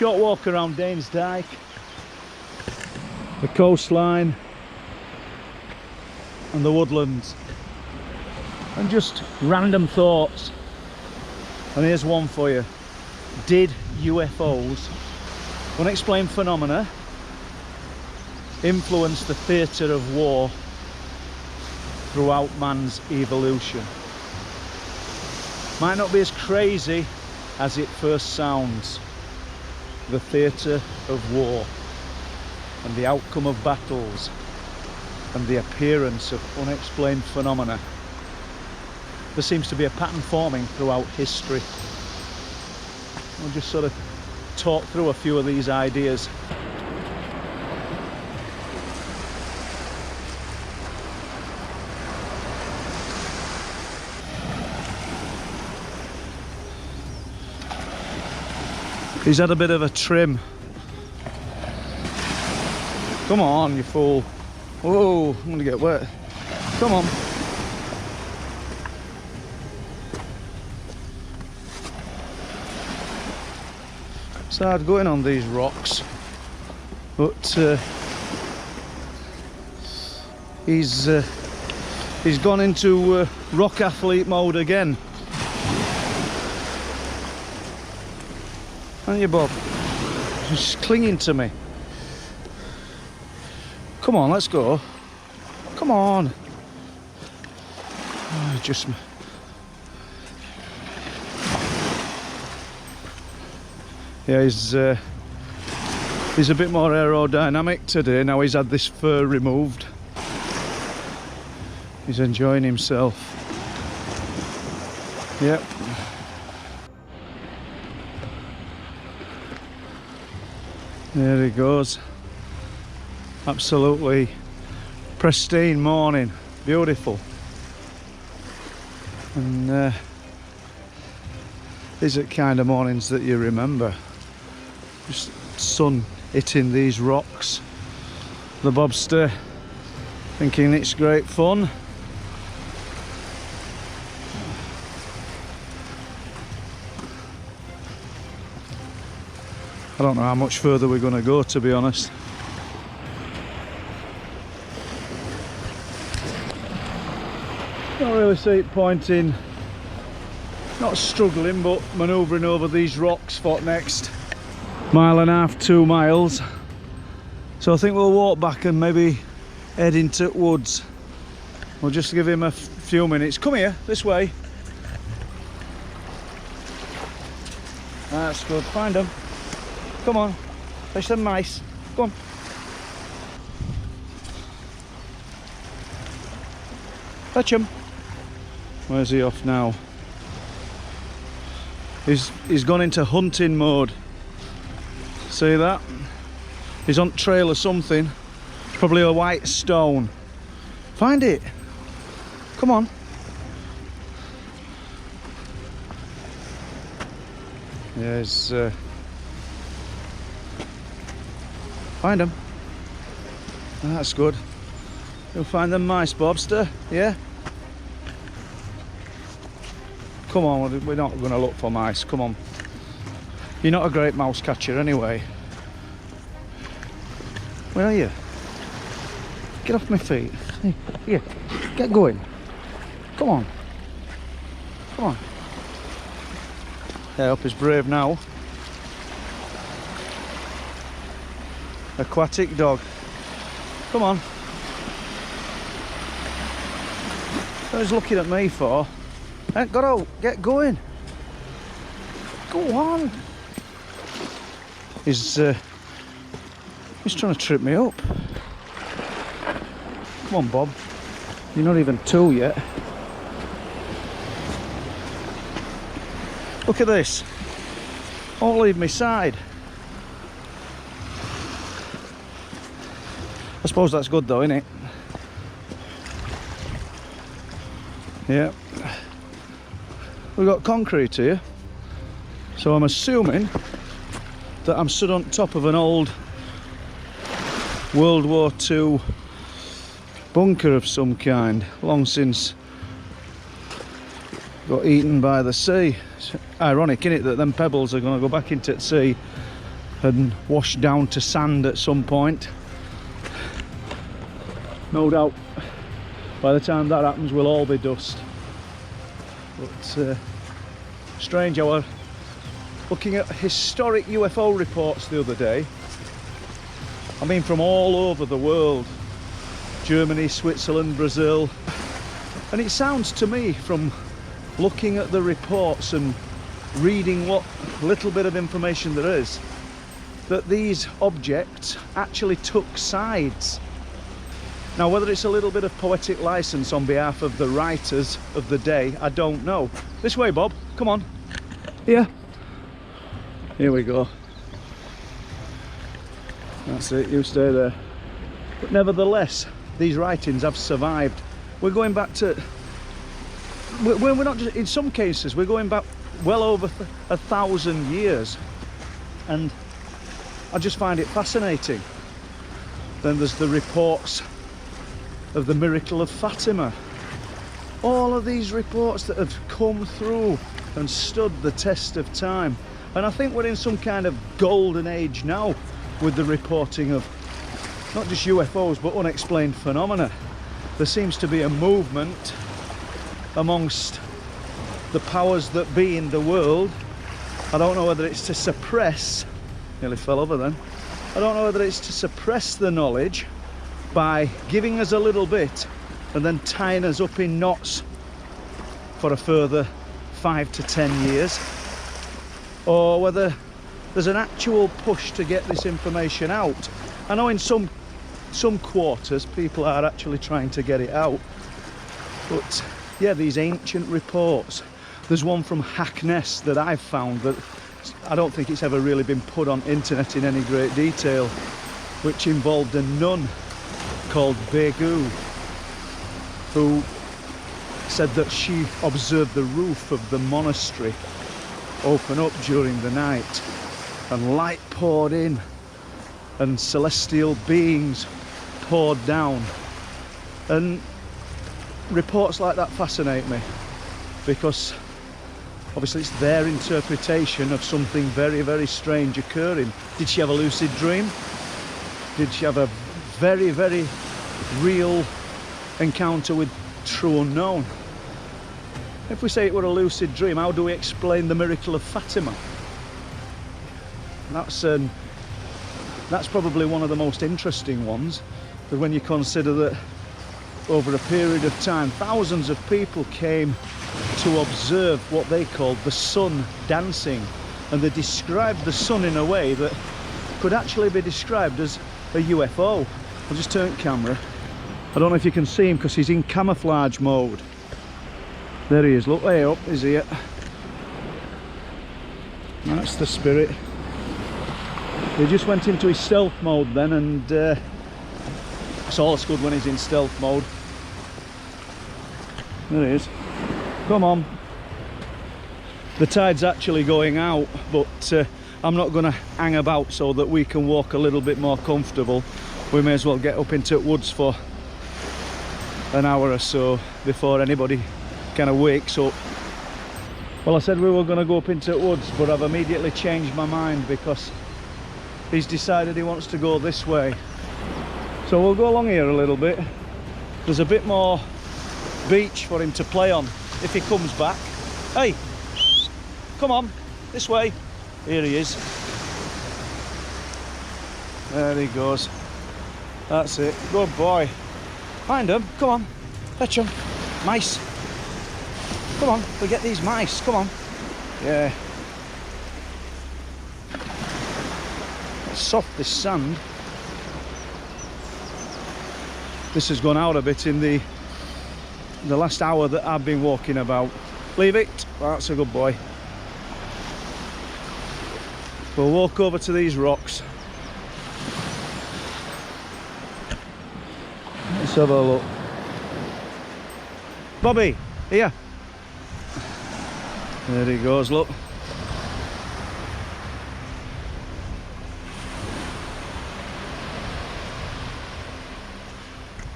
short walk around Danes Dyke, the coastline and the woodlands, and just random thoughts. And here's one for you. Did UFOs, unexplained phenomena, influence the theatre of war throughout man's evolution? Might not be as crazy as it first sounds. The theatre of war and the outcome of battles and the appearance of unexplained phenomena. There seems to be a pattern forming throughout history. We'll just sort of talk through a few of these ideas. He's had a bit of a trim. Come on, you fool. Whoa, I'm gonna get wet. Come on. It's hard going on these rocks, but he's gone into rock athlete mode again. Aren't you, Bob? Just clinging to me. Come on, let's go. Come on. Oh, just. Yeah, he's a bit more aerodynamic today. Now he's had this fur removed. He's enjoying himself. Yep. There he goes. Absolutely pristine morning, beautiful. And these are the kind of mornings that you remember. Just sun hitting these rocks. The bobster thinking it's great fun. I don't know how much further we're going to go, to be honest. Don't really see it point in, not struggling, but manoeuvring over these rocks for the next 1.5 miles, 2 miles. So I think we'll walk back and maybe head into woods. We'll just give him a few minutes. Come here, this way. That's good, find them. Come on, there's some mice. Come on. Fetch him. Where's he off now? He's gone into hunting mode. See that? He's on trail or something. It's probably a white stone. Find it. Come on. Yeah, he's find them. That's good. You'll find them mice, Bobster. Yeah? Come on, we're not going to look for mice. Come on. You're not a great mouse catcher anyway. Where are you? Get off my feet. Here, get going. Come on. Come on. Yeah, up is brave now. Aquatic dog. Come on. What he's looking at me for? Ain't got out. Get going. Go on. He's trying to trip me up. Come on, Bob. You're not even 2 yet. Look at this. Won't leave me side. I suppose that's good though, isn't it? Yeah. We've got concrete here. So I'm assuming that I'm stood on top of an old World War II bunker of some kind, long since got eaten by the sea. It's ironic, isn't it, that them pebbles are going to go back into the sea and washed down to sand at some point. No doubt by the time that happens we'll all be dust. But strange, I was looking at historic UFO reports the other day. I mean, from all over the world, Germany, Switzerland, Brazil, and it sounds to me, from looking at the reports and reading what little bit of information there is, that these objects actually took sides. Now, whether it's a little bit of poetic license on behalf of the writers of the day, I don't know. This way, Bob, come on. Here we go. That's it, you stay there. But nevertheless, these writings have survived. We're going back to, we're not just, in some cases we're going back well over 1,000 years, and I just find it fascinating. Then there's the reports of the miracle of Fatima. All of these reports that have come through and stood the test of time, and I think we're in some kind of golden age now with the reporting of not just UFOs but unexplained phenomena. There seems to be a movement amongst the powers that be in the world. I don't know whether it's to suppress, nearly fell over then, I don't know whether it's to suppress the knowledge by giving us a little bit and then tying us up in knots for a further 5 to 10 years, or whether there's an actual push to get this information out. I know in some quarters people are actually trying to get it out, but yeah, these ancient reports. There's one from Hackness that I've found that I don't think it's ever really been put on internet in any great detail, which involved a nun called Begu, who said that she observed the roof of the monastery open up during the night, and light poured in and celestial beings poured down. And reports like that fascinate me, because obviously it's their interpretation of something very, very strange occurring. Did she have a lucid dream? Did she have a very, very real encounter with true unknown? If we say it were a lucid dream, how do we explain the miracle of Fatima? That's probably one of the most interesting ones, but when you consider that over a period of time thousands of people came to observe what they called the sun dancing, and they described the sun in a way that could actually be described as a UFO. I'll just turn camera. I don't know if you can see him because he's in camouflage mode. There he is, look way up, is he? That's the spirit. He just went into his stealth mode then, and it's always good when he's in stealth mode. There he is. Come on. The tide's actually going out, but I'm not going to hang about so that we can walk a little bit more comfortable. We may as well get up into the woods for an hour or so before anybody kind of wakes up. Well, I said we were going to go up into the woods, but I've immediately changed my mind because he's decided he wants to go this way. So we'll go along here a little bit. There's a bit more beach for him to play on if he comes back. Hey, come on, this way. Here he is. There he goes. That's it. Good boy. Find him. Come on. Fetch him. Mice. Come on. We'll get these mice. Come on. Yeah. It's soft, this sand. This has gone out a bit in the last hour that I've been walking about. Leave it. That's a good boy. We'll walk over to these rocks. Let's have a look. Bobby, here. There he goes, look.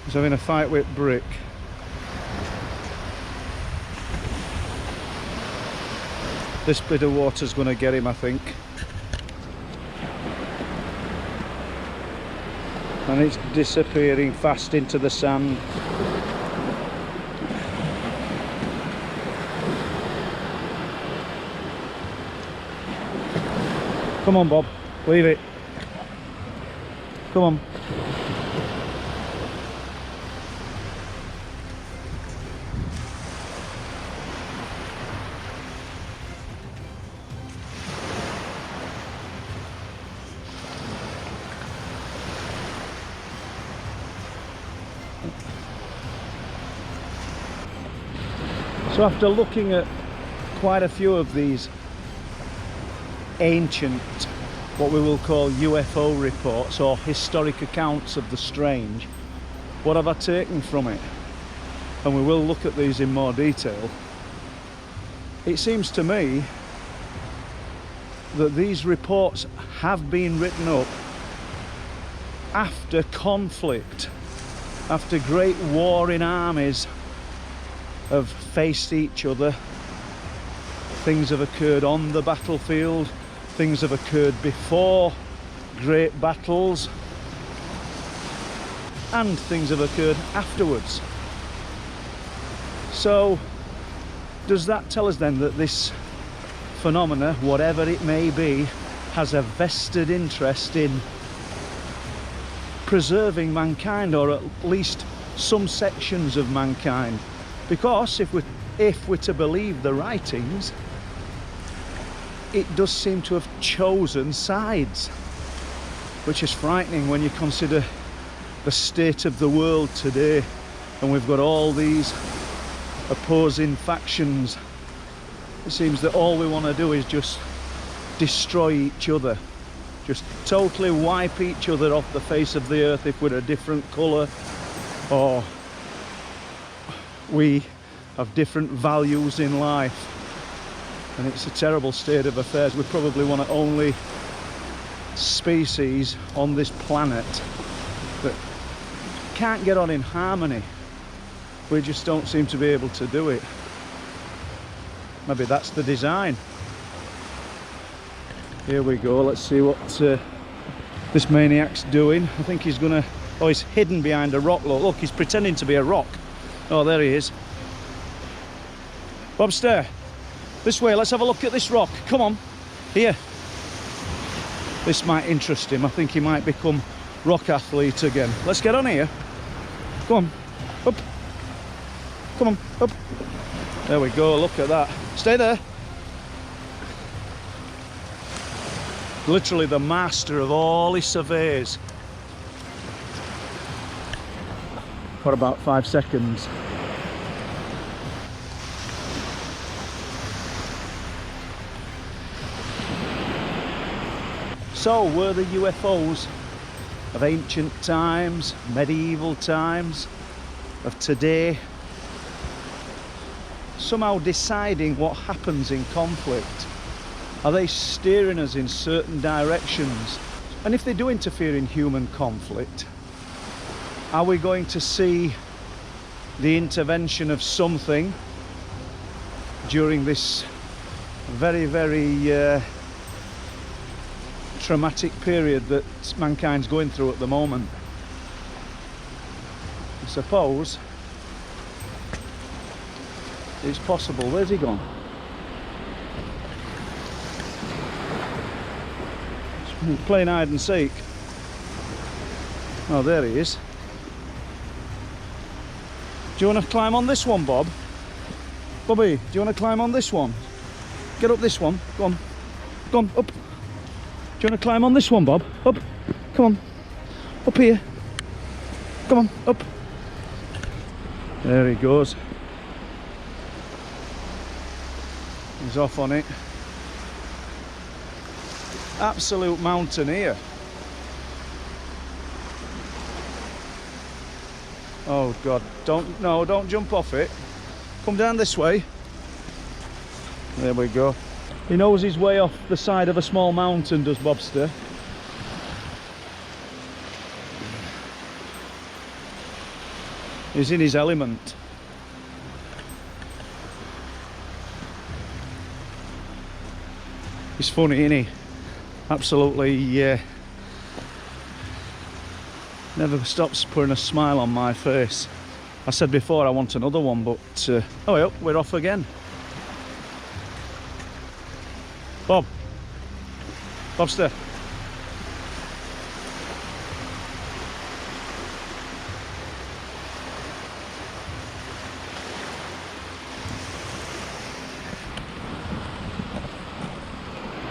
He's having a fight with brick. This bit of water's going to get him, I think. and it's disappearing fast into the sand. Come on, Bob, leave it. Come on. So after looking at quite a few of these ancient, what we will call UFO reports or historic accounts of the strange, what have I taken from it? And we will look at these in more detail. It seems to me that these reports have been written up after conflict, after great warring armies have faced each other. Things have occurred on the battlefield, things have occurred before great battles, and things have occurred afterwards. So does that tell us then that this phenomena, whatever it may be, has a vested interest in preserving mankind, or at least some sections of mankind? Because if we're to believe the writings, it does seem to have chosen sides, which is frightening when you consider the state of the world today, and we've got all these opposing factions. It seems that all we want to do is just destroy each other, just totally wipe each other off the face of the earth if we're a different colour, or we have different values in life. And it's a terrible state of affairs. We're probably one of the only species on this planet that can't get on in harmony. We just don't seem to be able to do it. Maybe that's the design. Here we go, let's see what this maniac's doing. I think he's gonna, oh, he's hidden behind a rock. Look, he's pretending to be a rock. Oh, there he is. Bobster, this way, let's have a look at this rock. Come on, here. This might interest him. I think he might become rock athlete again. Let's get on here. Come on, up. Come on, up. There we go, look at that. Stay there. Literally the master of all his surveys. For about 5 seconds. So, were the UFOs of ancient times, medieval times, of today, somehow deciding what happens in conflict? Are they steering us in certain directions? And if they do interfere in human conflict, are we going to see the intervention of something during this very, very traumatic period that mankind's going through at the moment? I suppose it's possible. Where's he gone? He's playing hide and seek. Oh, there he is. Do you want to climb on this one, Bob? Bobby, do you want to climb on this one? Get up this one. Go on. Go on, up. Do you want to climb on this one, Bob? Up. Come on. Up here. Come on, up. There he goes. He's off on it. Absolute mountaineer. Oh God, don't jump off it. Come down this way. There we go. He knows his way off the side of a small mountain, does Bobster. He's in his element. He's funny, isn't he? Absolutely Never stops putting a smile on my face. I said before I want another one, but oh yep, we're off again. Bob. Bobster.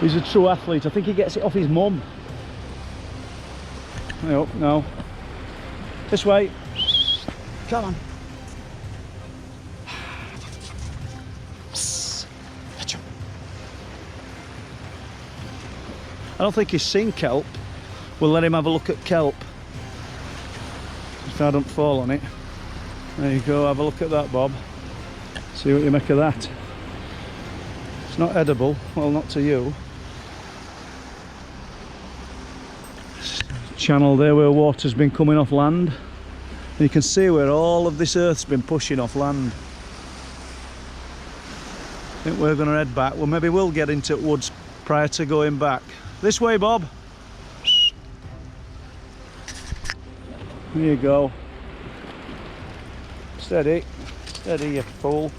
He's a true athlete. I think he gets it off his mum. Oh, no. This way. Come on. I don't think he's seen kelp. We'll let him have a look at kelp. If I don't fall on it. There you go, have a look at that, Bob. See what you make of that. It's not edible, well, not to you. Channel there where water's been coming off land. And you can see where all of this earth's been pushing off land. I think we're going to head back. Well, maybe we'll get into woods prior to going back. This way, Bob. There you go. Steady. Steady, you fool.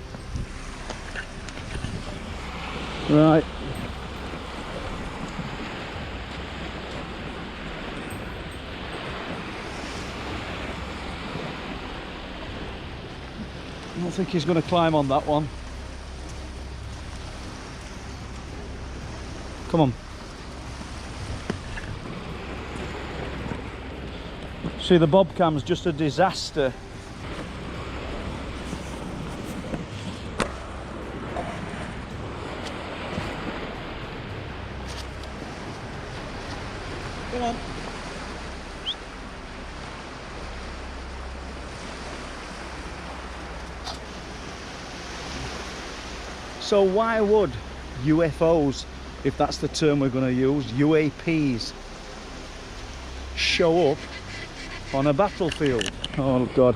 Right. I don't think he's going to climb on that one. Come on. See, the bob cam's just a disaster. Come on. So why would UFOs, if that's the term we're going to use, UAPs, show up on a battlefield? Oh God,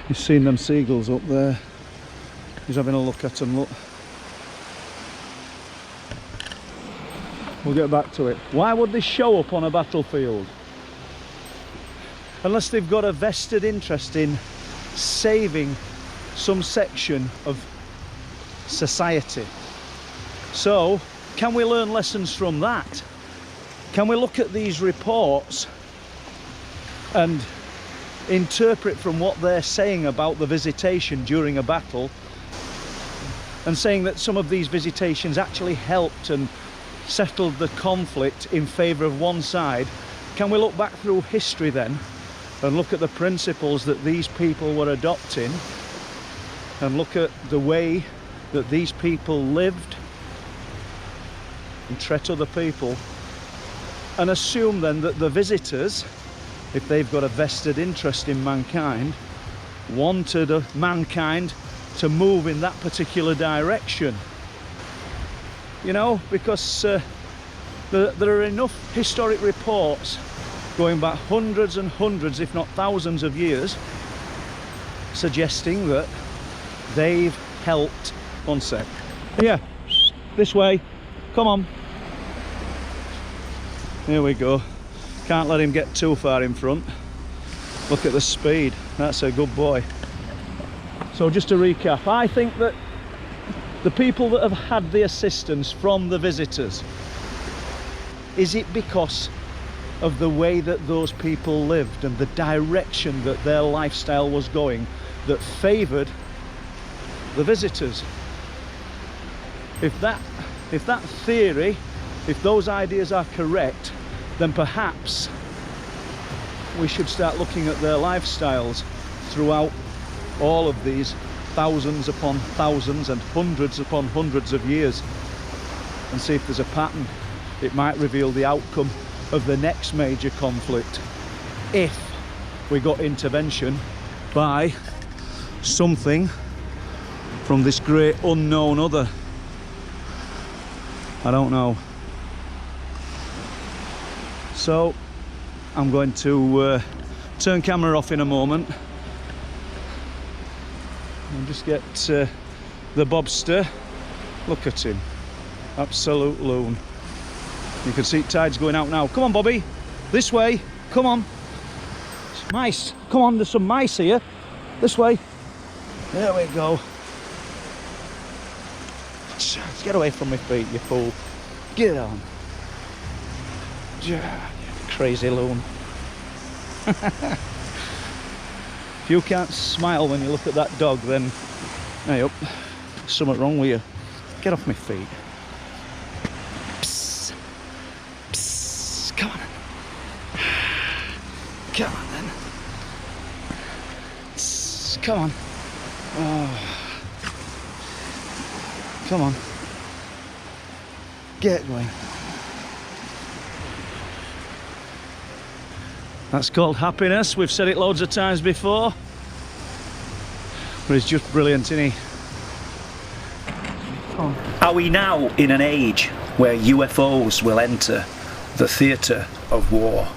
you've seen them seagulls up there. He's having a look at them, look. We'll get back to it. Why would they show up on a battlefield? Unless they've got a vested interest in saving some section of society. So, can we learn lessons from that? Can we look at these reports and interpret from what they're saying about the visitation during a battle, and saying that some of these visitations actually helped and settled the conflict in favour of one side? Can we look back through history then and look at the principles that these people were adopting, and look at the way that these people lived and treat other people, and assume then that the visitors, if they've got a vested interest in mankind, wanted mankind to move in that particular direction? You know, because there are enough historic reports going back hundreds and hundreds, if not thousands of years, suggesting that they've helped. One sec. Yeah, this way. Come on. Here we go. Can't let him get too far in front. Look at the speed. That's a good boy. So just to recap, I think that the people that have had the assistance from the visitors, is it because of the way that those people lived and the direction that their lifestyle was going that favoured the visitors? If that theory, if those ideas are correct, then perhaps we should start looking at their lifestyles throughout all of these thousands upon thousands and hundreds upon hundreds of years, and see if there's a pattern. It might reveal the outcome of the next major conflict, if we got intervention by something from this great unknown other. I don't know. So I'm going to turn camera off in a moment and just get the bobster. Look at him, absolute loon. You can see tide's going out now. Come on, Bobby, this way, come on. Mice. Come on, there's some mice here. This way. There we go. Get away from my feet, you fool. Get on. Crazy loon. If you can't smile when you look at that dog, then hey up, there's something wrong with you. Get off my feet. Psst. Psst. Come on. Come on then. Psst. Come on. Oh. Come on. Get going. That's called happiness. We've said it loads of times before. But it's just brilliant, isn't he? Oh. Are we now in an age where UFOs will enter the theatre of war?